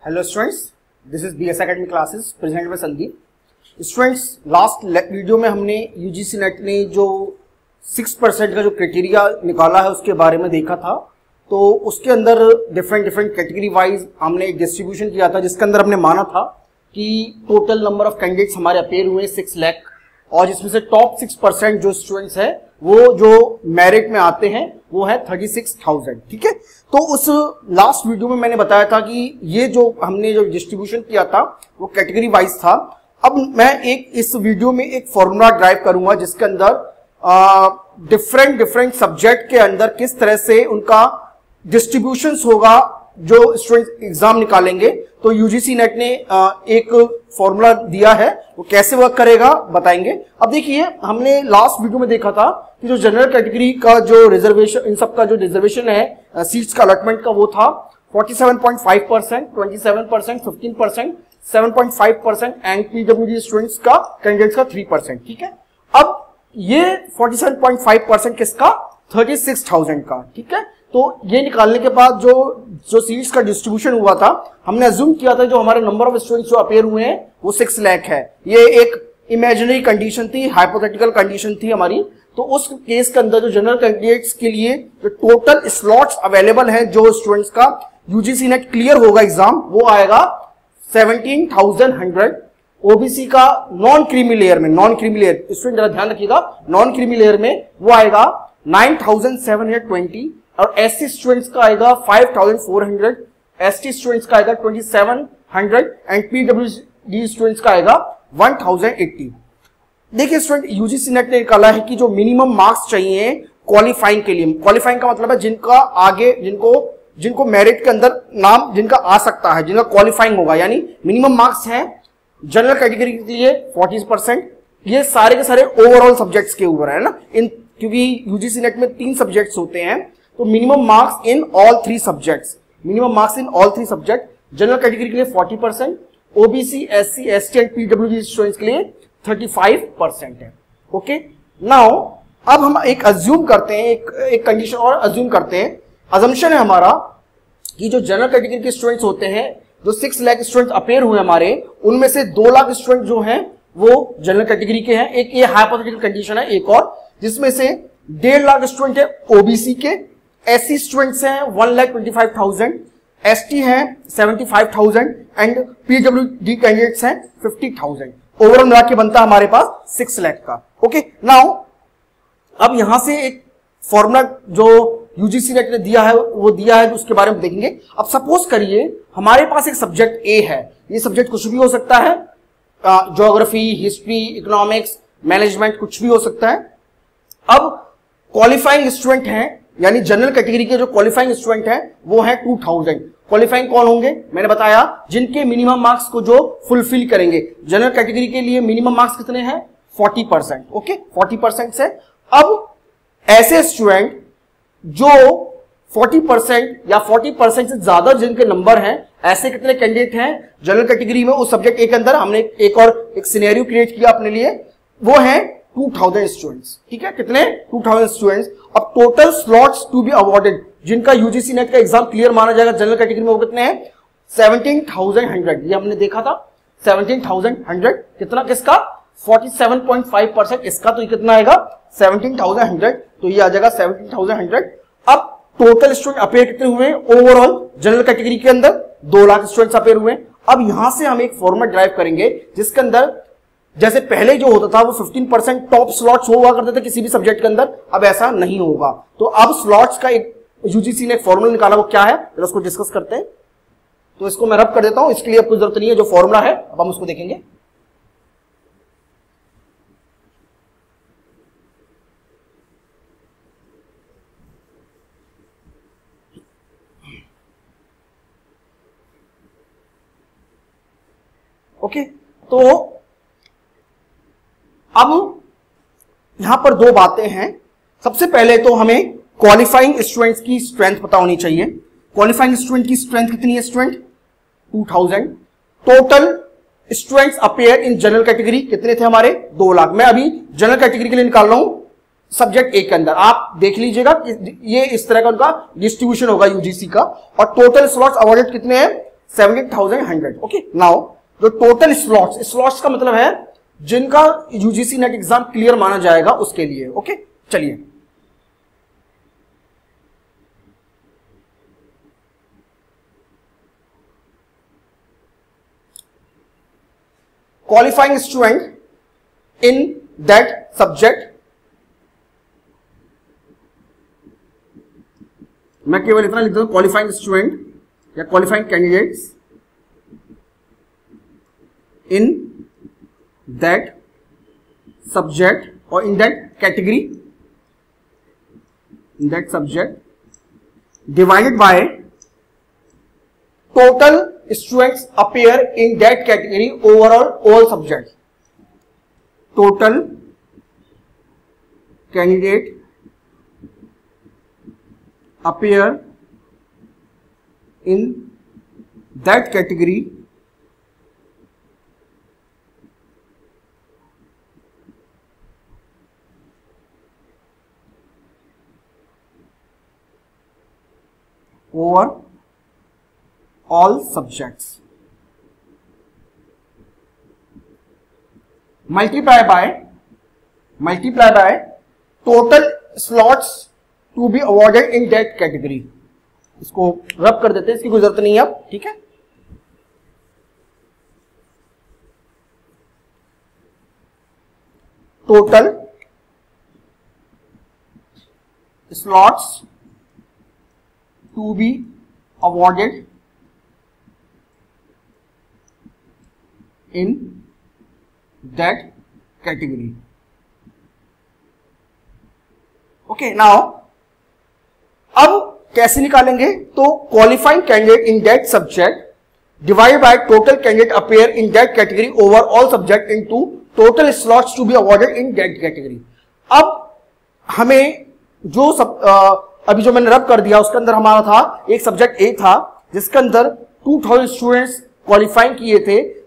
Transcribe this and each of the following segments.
Hello students, this is BS academy classes present by Sandeep. Students, last video में हमने UGC net ने जो 6% का जो क्राइटेरिया निकाला है उसके बारे में देखा था। तो उसके अंदर डिफरेंट कैटेगरी वाइज हमने एक डिस्ट्रीब्यूशन किया था, जिसके अंदर हमने माना था कि टोटल नंबर ऑफ कैंडिडेट्स हमारे अपेयर हुए 6 लाख, और जिसमें से टॉप 6% जो स्टूडेंट्स है वो जो मेरिट में आते हैं वो है 36,000। ठीक है, तो उस लास्ट वीडियो में मैंने बताया था कि ये जो हमने जो डिस्ट्रीब्यूशन किया था वो कैटेगरी वाइज था। अब मैं इस वीडियो में एक फॉर्मूला ड्राइव करूंगा जिसके अंदर डिफरेंट सब्जेक्ट के अंदर किस तरह से उनका डिस्ट्रीब्यूशन होगा जो स्टूडेंट एग्जाम निकालेंगे। तो यूजीसी नेट ने एक फॉर्मूला दिया है, वो कैसे वर्क करेगा बताएंगे। अब देखिए, हमने लास्ट वीडियो में देखा था कि जो जनरल कैटेगरी का जो रिजर्वेशन, इन सब का जो रिजर्वेशन है सीट्स का अलॉटमेंट का, वो था 47.5%, 27%, 15%, 7.5% एंड पीडब्ल्यूडी स्टूडेंट्स का कैंडिडेट्स का 3%। ठीक है, अब ये 47.5% किसका, 36,000 का। ठीक है, तो ये निकालने के बाद जो सीट्स का डिस्ट्रीब्यूशन हुआ था, हमने अज्यूम किया था जो हमारे नंबर ऑफ स्टूडेंट्स जो अपेयर हुए हैं वो 6 लाख है। ये एक इमेजिनरी कंडीशन थी, हाइपोथेटिकल कंडीशन थी हमारी। तो उस केस के अंदर जो जनरल कैंडिडेट्स के लिए जो टोटल स्लॉट्स अवेलेबल हैं जो स्टूडेंट्स का यूजीसी नेट क्लियर होगा एग्जाम, वो आएगा 17,100। ओबीसी का नॉन क्रीमी लेयर में, नॉन क्रीमी लेयर स्टूडेंट जरा ध्यान रखिएगा, नॉन क्रीमी लेयर में वो आएगा 9,720, और एससी स्टूडेंट्स का आएगा 5,400, एसटी स्टूडेंट्स का आएगा 2,700 एंड पीडब्ल्यूडी स्टूडेंट्स का आएगा 1,080। देखिए स्टूडेंट, यूजीसी नेट ने निकाला है कि जो मिनिमम मार्क्स चाहिए क्वालिफाइंग के लिए, क्वालिफाइंग का मतलब है जिनका आगे जिनको मेरिट के अंदर नाम जिनका आ सकता है, जिनका क्वालिफाइंग होगा, यानी मिनिमम मार्क्स है जनरल कैटेगरी के लिए 40%। ये सारे के सारे ओवरऑल सब्जेक्ट्स के ऊपर है ना, क्योंकि यूजीसी नेट में 3 सब्जेक्ट्स होते हैं, तो minimum marks in all 3 subjects, minimum marks in all 3 subject. General category के लिए 40%, OBC, SC, ST and PWD students के लिए 35% है। ओके, नाउ अब हम एक अज्यूम करते हैं, एक कंडीशन और अज्यूम करते हैं। अजम्पशन है हमारा कि जो जनरल कैटेगरी के स्टूडेंट्स होते हैं, जो 6 लाख स्टूडेंट्स अपेयर हुए हमारे, उनमें से 2 लाख स्टूडेंट जो हैं वो जनरल कैटेगरी के हैं। एक ये हाइपोथेटिकल कंडीशन है एक और, जिसमें से 1.5 लाख स्टूडेंट है ओबीसी के, एससी स्टूडेंट्स हैं 1,25,000, एसटी हैं 75,000 एंड पीडब्ल्यूडी कैंडिडेट्स हैं 50,000। ओवरऑल मिला के बनता है हमारे पास 6 लाख का। ओके, नाउ अब यहां से एक फॉर्मूला जो यूजीसी नेट ने दिया है वो दिया है, उसके बारे में देखेंगे। अब सपोज करिए हमारे पास एक सब्जेक्ट ए है, ये सब्जेक्ट कुछ भी हो सकता है, ज्योग्राफी, हिस्ट्री, इकोनॉमिक्स, मैनेजमेंट, कुछ भी हो सकता है। अब क्वालिफाइंग स्टूडेंट हैं, यानी जनरल कैटेगरी के जो क्वालिफाइंग स्टूडेंट हैं वो है 2,000। क्वालिफाइंग कौन होंगे, मैंने बताया जिनके मिनिमम मार्क्स को जो फुलफिल करेंगे। जनरल कैटेगरी के लिए मिनिमम मार्क्स कितने हैं, 40%। ओके, 40% से अब ऐसे स्टूडेंट जो 40% या 40% से ज्यादा जिनके नंबर हैं, ऐसे कितने कैंडिडेट हैं जनरल कैटेगरी में उस सब्जेक्ट ए के अंदर। हमने एक और एक सिनेरियो क्रिएट किया अपने लिए, वो है 2,000 स्टूडेंट्स। ठीक है, कितने, 2,000 स्टूडेंट्स। अब total slots to be awarded जिनका यूजीसी नेट का एग्जाम क्लियर माना जाएगा जनरल कैटेगरी में, वो कितने हैं, 17,100। ये हमने देखा था 17,100। कितना, किसका, 47.5% इसका, तो ये कितना आएगा 17,100, तो ये आ जाएगा 17,100। अब टोटल स्टूडेंट अपेयर कितने हुए ओवरऑल जनरल कैटेगरी के अंदर, 2 लाख स्टूडेंट्स अपेयर हुए। अब यहां से हम एक फॉर्मूला ड्राइव करेंगे जिसके अंदर जैसे पहले जो होता था वो 15% टॉप स्लॉट्स हुआ करते थे किसी भी सब्जेक्ट के अंदर, अब ऐसा नहीं होगा। तो अब स्लॉट्स का एक यूजीसी ने फॉर्मूला निकाला, वो क्या है जरा उसको डिस्कस करते हैं। तो इसको मैं रब कर देता हूं, इसके लिए अब कोई जरूरत नहीं है, जो फॉर्मूला है अब हम उसको देखेंगे। ओके, तो अब यहां पर 2 बातें हैं। सबसे पहले तो हमें क्वालिफाइंग स्टूडेंट्स की स्ट्रेंथ पता होनी चाहिए। क्वालिफाइंग स्टूडेंट की स्ट्रेंथ कितनी है student, 2,000। Total students appear in general category कितने थे हमारे, 2 लाख। मैं अभी जनरल कैटेगरी के लिए निकाल रहा हूं सब्जेक्ट ए के अंदर, आप देख लीजिएगा ये इस तरह का उनका डिस्ट्रीब्यूशन होगा यूजीसी का। और टोटल स्लॉट्स अवॉर्डेड कितने हैं, 17,100. ओके, नाउ जो टोटल स्लॉट्स का मतलब है जिनका यूजीसी नेट एग्जाम क्लियर माना जाएगा उसके लिए. ओके, चलिए qualifying student in that subject. मैं केवल इतना लिख दूं, क्वालिफाइंग स्टूडेंट या qualifying candidates in that subject और in that category, in that subject divided by total students appear in that category overall all subjects. Total candidate appear in that category over all subjects. Multiply by total slots to be awarded in that category. इसको रब कर देते हैं, इसकी कोई जरूरत नहीं है अब. ठीक है, total slots to be awarded in that category. Okay, now अब कैसे निकालेंगे? तो qualifying candidate in that subject divide by total candidate appear in that category over all subject into total slots to be awarded in that category. अब हमें जो अभी जो मैंने रब कर दिया उसके अंदर हमारा था एक सब्जेक्ट ए था जिसके अंदर 2000 स्टूडेंट्स क्वालिफाइंग किए थे.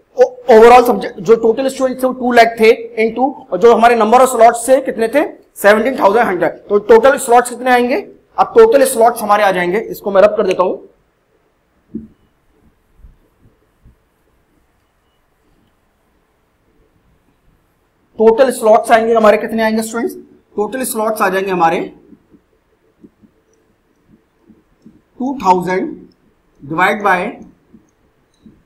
ओवरऑल सब्जेक्ट जो टोटल स्टूडेंट्स थे वो 2 लाख थे इनटू, और जो हमारे नंबर ऑफ स्लॉट्स से कितने थे 17,100. तो टोटल स्लॉट्स कितने आएंगे? अब टोटल स्लॉट्स हमारे आ जाएंगे, इसको मैं रब कर देता हूं. टोटल स्लॉट्स आएंगे हमारे, कितने आएंगे स्टूडेंट्स? टोटल स्लॉट्स आ जाएंगे हमारे 2000 डिवाइड बाय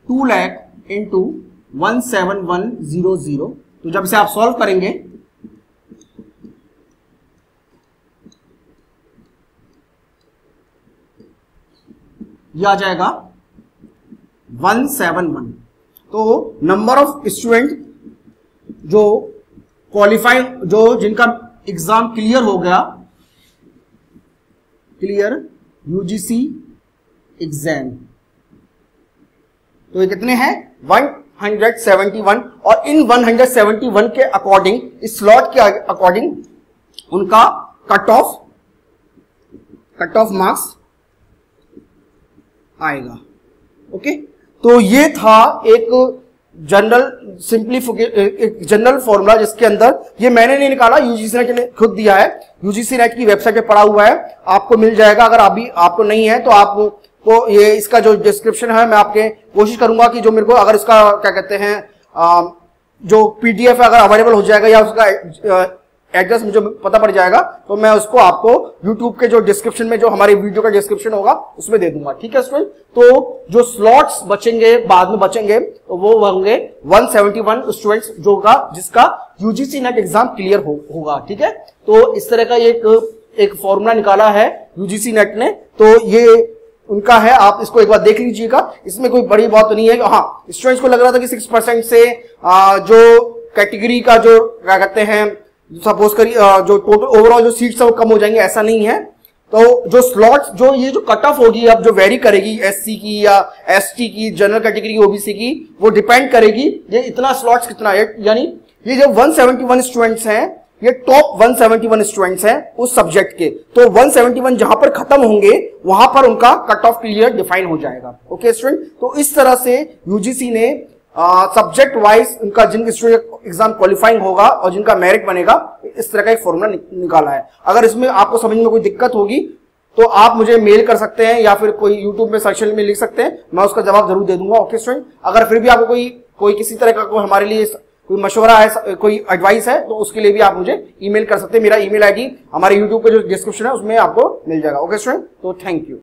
2 लाख इंटू 17100. तो जब से आप सॉल्व करेंगे यह आ जाएगा 171. तो नंबर ऑफ स्टूडेंट जो क्वालिफाई, जो जिनका एग्जाम क्लियर हो गया, क्लियर यूजीसी एग्जाम, तो ये कितने हैं 171. और इन 171 के अकॉर्डिंग, इस स्लॉट के अकॉर्डिंग उनका कट ऑफ मार्क्स आएगा. ओके, तो ये था एक जनरल फॉर्मूला जिसके अंदर, ये मैंने नहीं निकाला, यूजीसी नेट ने खुद दिया है, यूजीसी नेट की वेबसाइट पे पड़ा हुआ है, आपको मिल जाएगा. अगर अभी आपको नहीं है तो आपको ये इसका जो डिस्क्रिप्शन है मैं आपके कोशिश करूंगा कि जो मेरे को अगर इसका क्या कहते हैं जो पीडीएफ अगर अवेलेबल हो जाएगा या उसका एड्रेस मुझे पता पड़ जाएगा तो मैं उसको आपको यूट्यूब के जो डिस्क्रिप्शन में, जो हमारी वीडियो का डिस्क्रिप्शन होगा उसमें दे दूंगा. ठीक है स्टूडेंट, तो जो स्लॉट्स बचेंगे बाद में बचेंगे तो वो होंगे 171 स्टूडेंट्स जो का जिसका यूजीसी नेट एग्जाम क्लियर होगा. ठीक है, तो इस तरह का एक फॉर्मूला निकाला है यूजीसी नेट ने, तो ये उनका है, आप इसको एक बार देख लीजिएगा. इसमें कोई बड़ी बात तो नहीं है. हाँ, स्टूडेंट्स को लग रहा था कि 6% से जो कैटेगरी का जो क्या कहते हैं सपोज करिए जो टोटल ओवरऑल जो सीट्स है वो कम हो जाएंगे, ऐसा नहीं है. तो जो स्लॉट्स, जो ये जो कट ऑफ होगी अब जो वेरी करेगी एससी की या एसटी की, जनरल कैटेगरी ओबीसी की, वो डिपेंड करेगी ये इतना स्लॉट्स कितना है. यानी ये जो 171 स्टूडेंट्स हैं ये टॉप 171 स्टूडेंट्स हैं उस सब्जेक्ट के, तो 171 जहां पर खत्म होंगे वहां पर उनका कट ऑफ क्लियर डिफाइन हो जाएगा. ओके स्टूडेंट, तो इस तरह से यूजीसी ने सब्जेक्ट वाइज उनका जिनका स्टूडेंट एग्जाम क्वालिफाइंग होगा और जिनका मेरिट बनेगा इस तरह का एक फॉर्मूला निकाला है. अगर इसमें आपको समझ में कोई दिक्कत होगी तो आप मुझे मेल कर सकते हैं या फिर कोई यूट्यूब में सर्च में लिख सकते हैं, मैं उसका जवाब जरूर दे दूंगा। ओके स्टूडेंट, अगर फिर भी आपको कोई किसी तरह का कोई हमारे लिए कोई मशवरा है, कोई एडवाइस है, तो उसके लिए भी आप मुझे ईमेल कर सकते हैं। मेरा ईमेल आईडी हमारे यूट्यूब पे जो डिस्क्रिप्शन है उसमें आपको मिल जाएगा। ओके स्टूडेंट, तो थैंक यू।